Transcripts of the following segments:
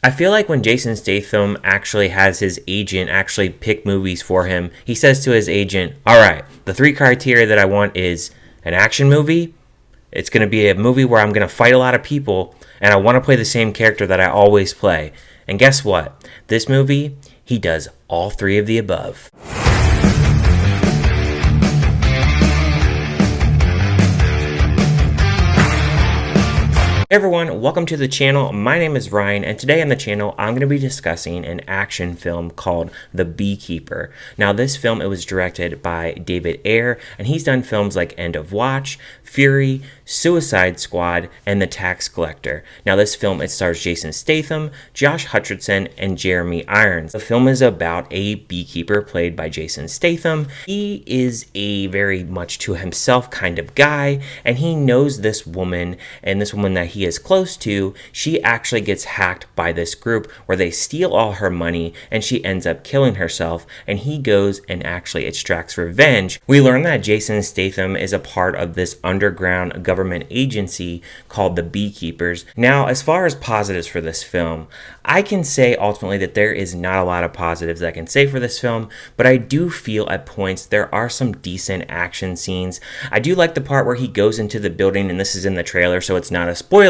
I feel like when Jason Statham actually has his agent actually pick movies for him, he says to his agent, all right, the three criteria that I want is an action movie, it's going to be a movie where I'm going to fight a lot of people, and I want to play the same character that I always play. And guess what? This movie, he does all three of the above. Hey everyone, welcome to the channel. My name is Ryan, and today on the channel I'm going to be discussing an action film called The Beekeeper. Now this film, it was directed by David Ayer, and he's done films like End of Watch, Fury, Suicide Squad, and The Tax Collector. Now this film, it stars Jason Statham, Josh Hutcherson, and Jeremy Irons. The film is about a beekeeper played by Jason Statham. He is a very much to himself kind of guy, and he knows this woman, and this woman that he is close to, she actually gets hacked by this group where they steal all her money and she ends up killing herself, and he goes and actually extracts revenge. We learn that Jason Statham is a part of this underground government agency called the Beekeepers. Now, as far as positives for this film, I can say ultimately that there is not a lot of positives I can say for this film, but I do feel at points there are some decent action scenes. I do like the part where he goes into the building, and this is in the trailer, so it's not a spoiler,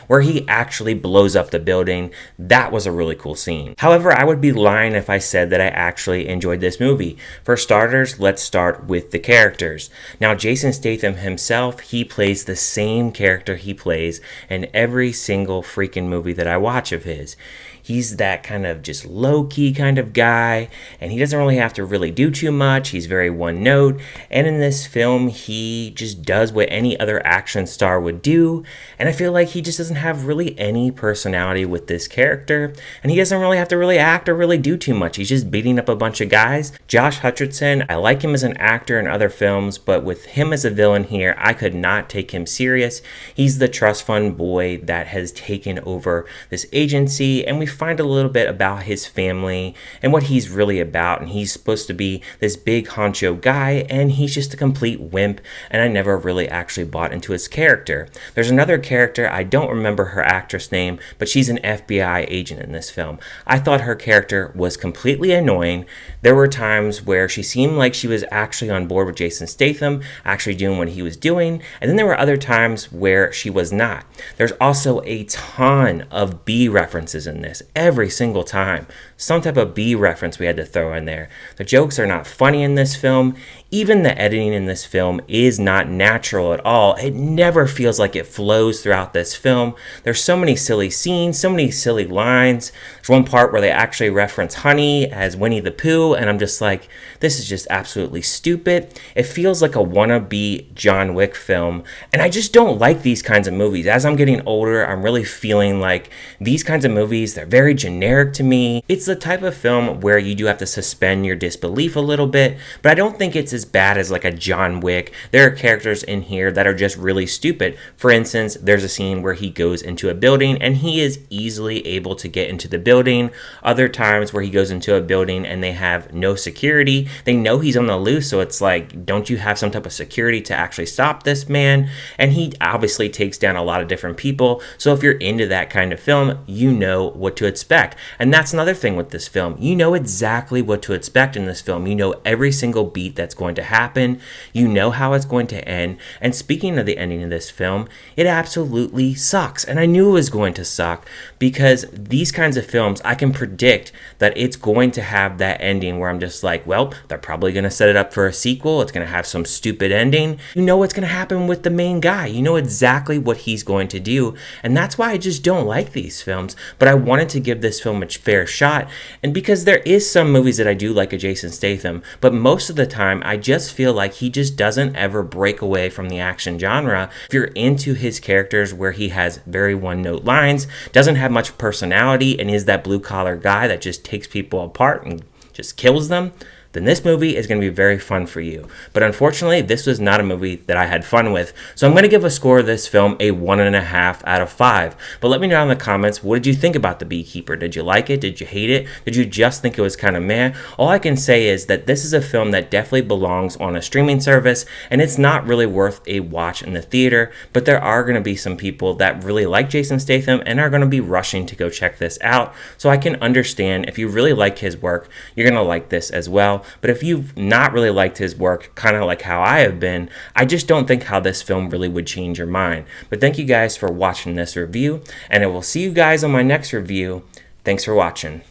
where he actually blows up the building. That was a really cool scene. However, I would be lying if I said that I actually enjoyed this movie. For starters, let's start with the characters. Now, Jason Statham himself, he plays the same character he plays in every single freaking movie that I watch of his. He's that kind of just low-key kind of guy, and he doesn't really have to really do too much. He's very one-note, and in this film, he just does what any other action star would do, and I feel like he just doesn't have really any personality with this character, and he doesn't really have to really act or really do too much. He's just beating up a bunch of guys. Josh Hutcherson, I like him as an actor in other films, but with him as a villain here, I could not take him serious. He's the trust fund boy that has taken over this agency, and we find a little bit about his family and what he's really about, and he's supposed to be this big honcho guy, and he's just a complete wimp, and I never really actually bought into his character. There's another character, I don't remember her actress name, but she's an FBI agent in this film. I thought her character was completely annoying. There were times where she seemed like she was actually on board with Jason Statham, actually doing what he was doing, and then there were other times where she was not. There's also a ton of B references in this. Every single time, some type of B reference we had to throw in there. The jokes are not funny in this film. Even the editing in this film is not natural at all. It never feels like it flows throughout this film. There's so many silly scenes, so many silly lines. There's one part where they actually reference Honey as Winnie the Pooh, and I'm just like, this is just absolutely stupid. It feels like a wannabe John Wick film, and I just don't like these kinds of movies. As I'm getting older, I'm really feeling like these kinds of movies, they're very generic to me. It's the type of film where you do have to suspend your disbelief a little bit, but I don't think it's as bad as like a John Wick. There are characters in here that are just really stupid. For instance, there's a scene where he goes into a building and he is easily able to get into the building. Other times where he goes into a building and they have no security. They know he's on the loose, so it's like, don't you have some type of security to actually stop this man? And he obviously takes down a lot of different people. So if you're into that kind of film, you know what to expect. And that's another thing with this film. You know exactly what to expect in this film. You know every single beat that's going to happen. You know how it's going to end. And speaking of the ending of this film, it absolutely sucks. And I knew it was going to suck because these kinds of films, I can predict that it's going to have that ending where I'm just like, well, they're probably going to set it up for a sequel. It's going to have some stupid ending. You know what's going to happen with the main guy. You know exactly what he's going to do. And that's why I just don't like these films. But I wanted to give this film a fair shot, and because there is some movies that I do like a Jason Statham, but most of the time I just feel like he just doesn't ever break away from the action genre. If you're into his characters where he has very one-note lines, doesn't have much personality, and is that blue-collar guy that just takes people apart and just kills them, then this movie is going to be very fun for you. But unfortunately, this was not a movie that I had fun with. So I'm going to give a score of this film a 1.5 out of 5. But let me know in the comments, what did you think about The Beekeeper? Did you like it? Did you hate it? Did you just think it was kind of meh? All I can say is that this is a film that definitely belongs on a streaming service, and it's not really worth a watch in the theater, but there are going to be some people that really like Jason Statham and are going to be rushing to go check this out. So I can understand if you really like his work, you're going to like this as well. But if you've not really liked his work, kind of like how I have been, I just don't think how this film really would change your mind. But thank you guys for watching this review, and I will see you guys on my next review. Thanks for watching.